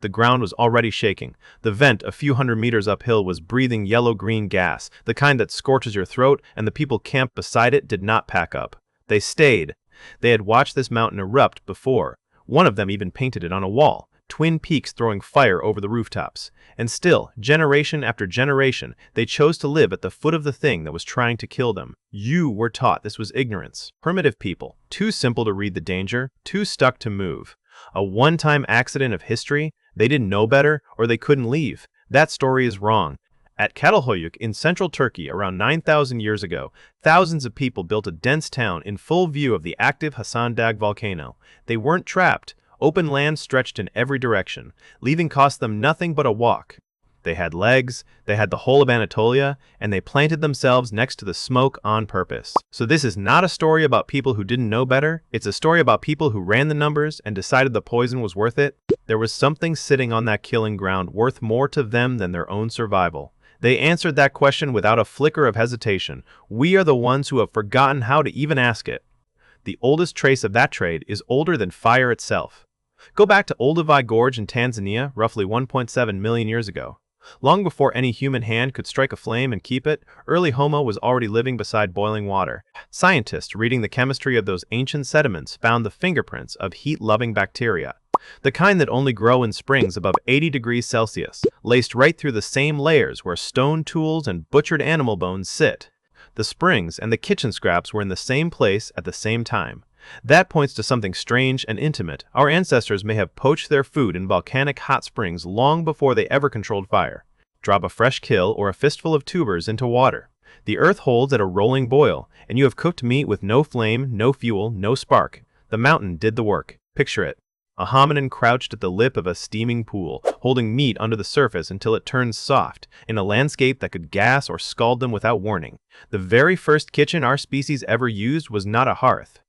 the ground was already shaking. The vent, a few hundred meters uphill, was breathing yellow-green gas, the kind that scorches your throat, and the people camped beside it did not pack up. They stayed. They had watched this mountain erupt before. One of them even painted it on a wall, twin peaks throwing fire over the rooftops. And still, generation after generation, they chose to live at the foot of the thing that was trying to kill them. You were taught this was ignorance. Primitive people, too simple to read the danger, too stuck to move. A one-time accident of history, they didn't know better, or they couldn't leave. That story is wrong. At Çatalhöyük in central Turkey around 9,000 years ago, thousands of people built a dense town in full view of the active Hasan Dag volcano. They weren't trapped. Open land stretched in every direction. Leaving cost them nothing but a walk. They had legs, they had the whole of Anatolia, and they planted themselves next to the smoke on purpose. So this is not a story about people who didn't know better. It's a story about people who ran the numbers and decided the poison was worth it. There was something sitting on that killing ground worth more to them than their own survival. They answered that question without a flicker of hesitation. We are the ones who have forgotten how to even ask it. The oldest trace of that trade is older than fire itself. Go back to Olduvai Gorge in Tanzania, roughly 1.7 million years ago. Long before any human hand could strike a flame and keep it, early Homo was already living beside boiling water. Scientists reading the chemistry of those ancient sediments found the fingerprints of heat-loving bacteria, the kind that only grow in springs above 80 degrees Celsius, laced right through the same layers where stone tools and butchered animal bones sit. The springs and the kitchen scraps were in the same place at the same time. That points to something strange and intimate. Our ancestors may have poached their food in volcanic hot springs long before they ever controlled fire. Drop a fresh kill or a fistful of tubers into water. The earth holds at a rolling boil, and you have cooked meat with no flame, no fuel, no spark. The mountain did the work. Picture it. A hominin crouched at the lip of a steaming pool, holding meat under the surface until it turns soft, in a landscape that could gas or scald them without warning. The very first kitchen our species ever used was not a hearth.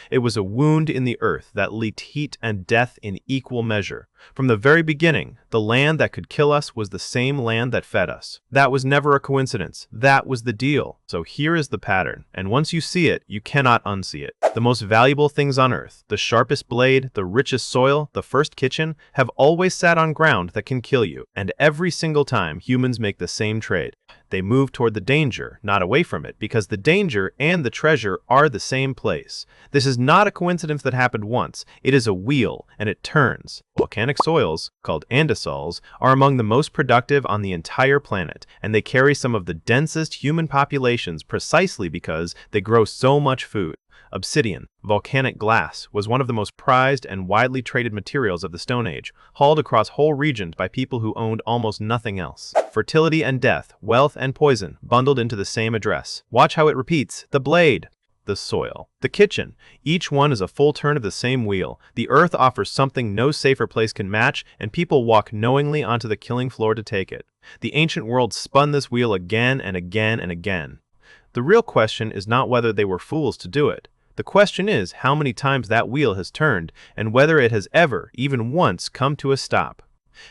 It was a wound in the earth that leaked heat and death in equal measure. From the very beginning, the land that could kill us was the same land that fed us. That was never a coincidence. That was the deal. So here is the pattern, and once you see it, you cannot unsee it. The most valuable things on earth, the sharpest blade, the richest soil, the first kitchen, have always sat on ground that can kill you. And every single time, humans make the same trade. They move toward the danger, not away from it, because the danger and the treasure are the same place. This is not a coincidence that happened once. It is a wheel, and it turns. Volcanic soils, called andesols, are among the most productive on the entire planet, and they carry some of the densest human populations precisely because they grow so much food. Obsidian, volcanic glass, was one of the most prized and widely traded materials of the Stone Age, hauled across whole regions by people who owned almost nothing else. Fertility and death, wealth and poison, bundled into the same address. Watch how it repeats. The blade. The soil. The kitchen. Each one is a full turn of the same wheel. The earth offers something no safer place can match, and people walk knowingly onto the killing floor to take it. The ancient world spun this wheel again and again and again. The real question is not whether they were fools to do it. The question is how many times that wheel has turned, and whether it has ever, even once, come to a stop.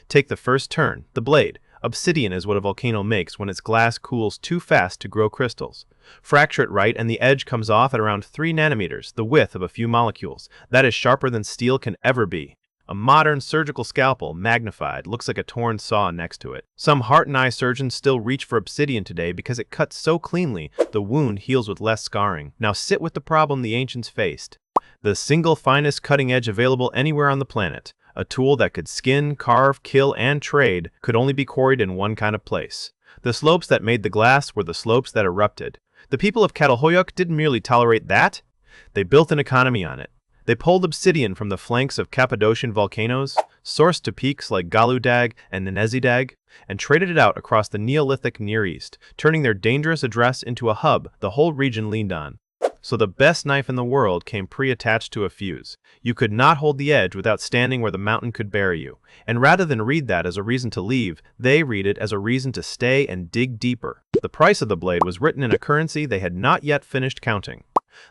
Take the first turn, the blade. Obsidian is what a volcano makes when its glass cools too fast to grow crystals. Fracture it right and the edge comes off at around 3 nanometers, the width of a few molecules. That is sharper than steel can ever be. A modern surgical scalpel, magnified, looks like a torn saw next to it. Some heart and eye surgeons still reach for obsidian today because it cuts so cleanly, the wound heals with less scarring. Now sit with the problem the ancients faced. The single finest cutting edge available anywhere on the planet. A tool that could skin, carve, kill, and trade could only be quarried in one kind of place. The slopes that made the glass were the slopes that erupted. The people of Çatalhöyük didn't merely tolerate that, they built an economy on it. They pulled obsidian from the flanks of Cappadocian volcanoes, sourced to peaks like Galudag and Nenezidag, and traded it out across the Neolithic Near East, turning their dangerous address into a hub the whole region leaned on. So the best knife in the world came pre-attached to a fuse. You could not hold the edge without standing where the mountain could bury you. And rather than read that as a reason to leave, they read it as a reason to stay and dig deeper. The price of the blade was written in a currency they had not yet finished counting.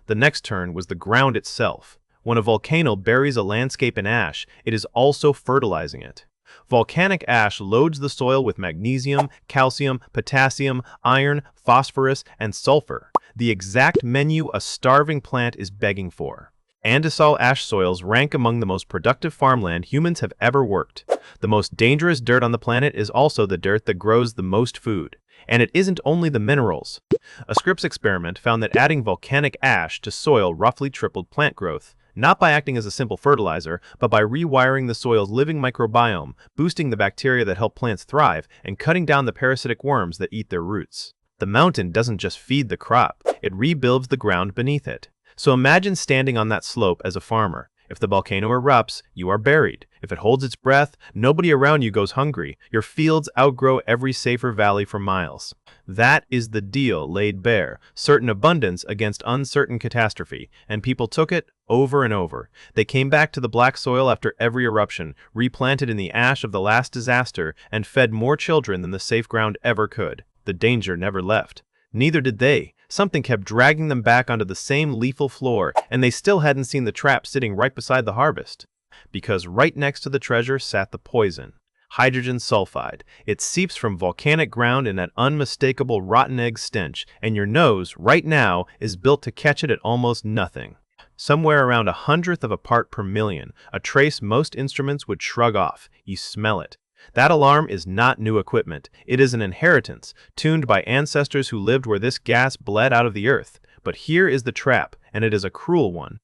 The next turn was the ground itself. When a volcano buries a landscape in ash, it is also fertilizing it. Volcanic ash loads the soil with magnesium, calcium, potassium, iron, phosphorus, and sulfur, the exact menu a starving plant is begging for. Andesol ash soils rank among the most productive farmland humans have ever worked. The most dangerous dirt on the planet is also the dirt that grows the most food. And it isn't only the minerals. A Scripps experiment found that adding volcanic ash to soil roughly tripled plant growth, not by acting as a simple fertilizer, but by rewiring the soil's living microbiome, boosting the bacteria that help plants thrive, and cutting down the parasitic worms that eat their roots. The mountain doesn't just feed the crop, it rebuilds the ground beneath it. So imagine standing on that slope as a farmer. If the volcano erupts, you are buried. If it holds its breath, nobody around you goes hungry. Your fields outgrow every safer valley for miles. That is the deal laid bare, certain abundance against uncertain catastrophe, and people took it over and over. They came back to the black soil after every eruption, replanted in the ash of the last disaster, and fed more children than the safe ground ever could. The danger never left. Neither did they. Something kept dragging them back onto the same lethal floor, and they still hadn't seen the trap sitting right beside the harvest. Because right next to the treasure sat the poison. Hydrogen sulfide. It seeps from volcanic ground in that unmistakable rotten egg stench, and your nose, right now, is built to catch it at almost nothing. Somewhere around 1/100th of a part per million, a trace most instruments would shrug off. You smell it. That alarm is not new equipment. It is an inheritance, tuned by ancestors who lived where this gas bled out of the earth. But here is the trap, and it is a cruel one.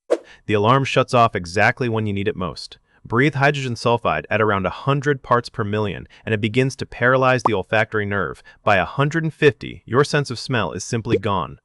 The alarm shuts off exactly when you need it most. Breathe hydrogen sulfide at around 100 parts per million, and it begins to paralyze the olfactory nerve. By 150, your sense of smell is simply gone.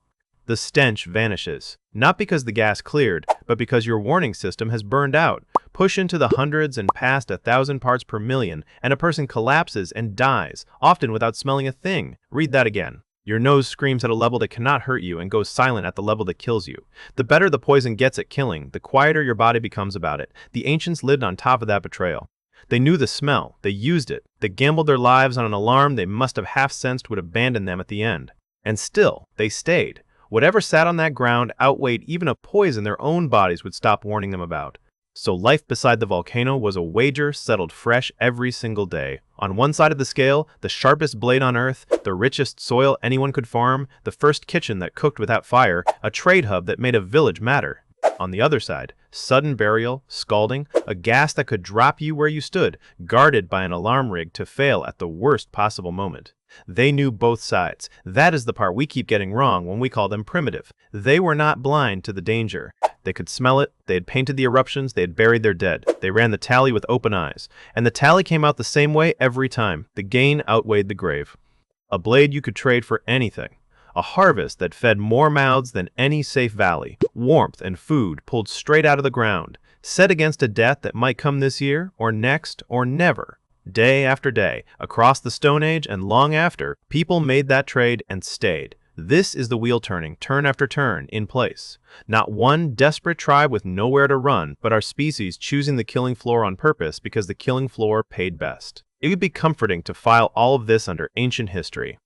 The stench vanishes, not because the gas cleared, but because your warning system has burned out. Push into the hundreds and past 1,000 parts per million, and a person collapses and dies, often without smelling a thing. Read that again. Your nose screams at a level that cannot hurt you and goes silent at the level that kills you. The better the poison gets at killing, the quieter your body becomes about it. The ancients lived on top of that betrayal. They knew the smell. They used it. They gambled their lives on an alarm they must have half-sensed would abandon them at the end. And still, they stayed. Whatever sat on that ground outweighed even a poison their own bodies would stop warning them about. So life beside the volcano was a wager settled fresh every single day. On one side of the scale, the sharpest blade on earth, the richest soil anyone could farm, the first kitchen that cooked without fire, a trade hub that made a village matter. On the other side, sudden burial, scalding, a gas that could drop you where you stood, guarded by an alarm rig to fail at the worst possible moment. They knew both sides. That is the part we keep getting wrong when we call them primitive. They were not blind to the danger. They could smell it, they had painted the eruptions, they had buried their dead. They ran the tally with open eyes. And the tally came out the same way every time. The gain outweighed the grave. A blade you could trade for anything. A harvest that fed more mouths than any safe valley. Warmth and food pulled straight out of the ground. Set against a death that might come this year, or next, or never. Day after day, across the Stone Age and long after, people made that trade and stayed. This is the wheel turning, turn after turn, in place. Not one desperate tribe with nowhere to run, but our species choosing the killing floor on purpose because the killing floor paid best. It would be comforting to file all of this under ancient history.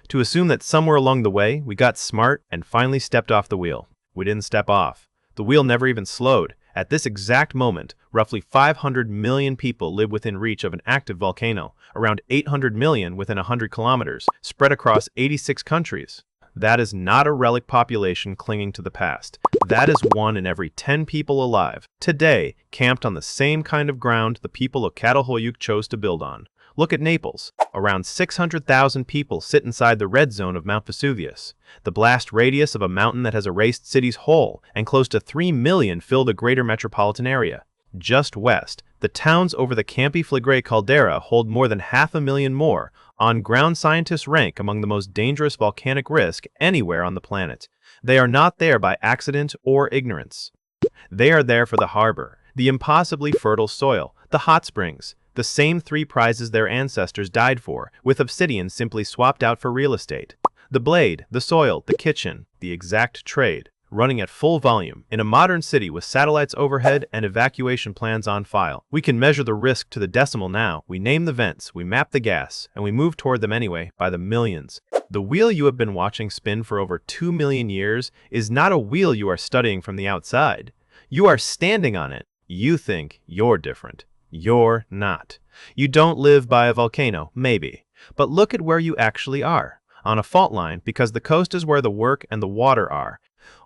To assume that somewhere along the way, we got smart and finally stepped off the wheel. We didn't step off. The wheel never even slowed. At this exact moment, roughly 500 million people live within reach of an active volcano, around 800 million within 100 kilometers, spread across 86 countries. That is not a relic population clinging to the past. That is 1 in every 10 people alive, today, camped on the same kind of ground the people of Çatalhöyük chose to build on. Look at Naples. Around 600,000 people sit inside the red zone of Mount Vesuvius, the blast radius of a mountain that has erased cities whole, and close to 3 million fill the greater metropolitan area. Just west, the towns over the Campi Flegrei caldera hold more than 500,000 more. On-ground scientists rank among the most dangerous volcanic risk anywhere on the planet. They are not there by accident or ignorance. They are there for the harbor, the impossibly fertile soil, the hot springs, the same 3 prizes their ancestors died for, with Obsidian simply swapped out for real estate. The blade, the soil, the kitchen, the exact trade, running at full volume, in a modern city with satellites overhead and evacuation plans on file. We can measure the risk to the decimal now. We name the vents, we map the gas, and we move toward them anyway, by the millions. The wheel you have been watching spin for over 2 million years is not a wheel you are studying from the outside. You are standing on it. You think you're different. You're not. You don't live by a volcano, maybe. But look at where you actually are. On a fault line, because the coast is where the work and the water are.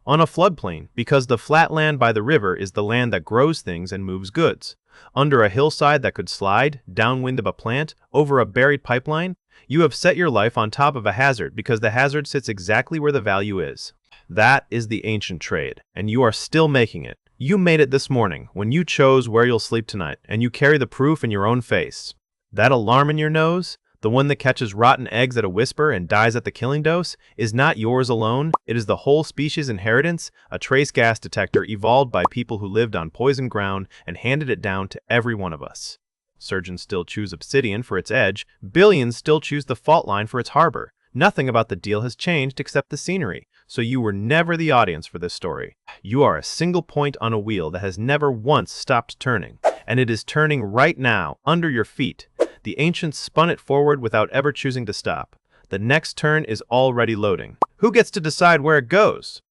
On a floodplain, because the flat land by the river is the land that grows things and moves goods. Under a hillside that could slide, downwind of a plant, over a buried pipeline, you have set your life on top of a hazard because the hazard sits exactly where the value is. That is the ancient trade, and you are still making it. You made it this morning when you chose where you'll sleep tonight, and you carry the proof in your own face. That alarm in your nose, the one that catches rotten eggs at a whisper and dies at the killing dose, is not yours alone. It is the whole species' inheritance, a trace gas detector evolved by people who lived on poisoned ground and handed it down to every one of us. Surgeons still choose Obsidian for its edge. Billions still choose the fault line for its harbor. Nothing about the deal has changed except the scenery, so you were never the audience for this story. You are a single point on a wheel that has never once stopped turning, and it is turning right now, under your feet. The ancients spun it forward without ever choosing to stop. The next turn is already loading. Who gets to decide where it goes?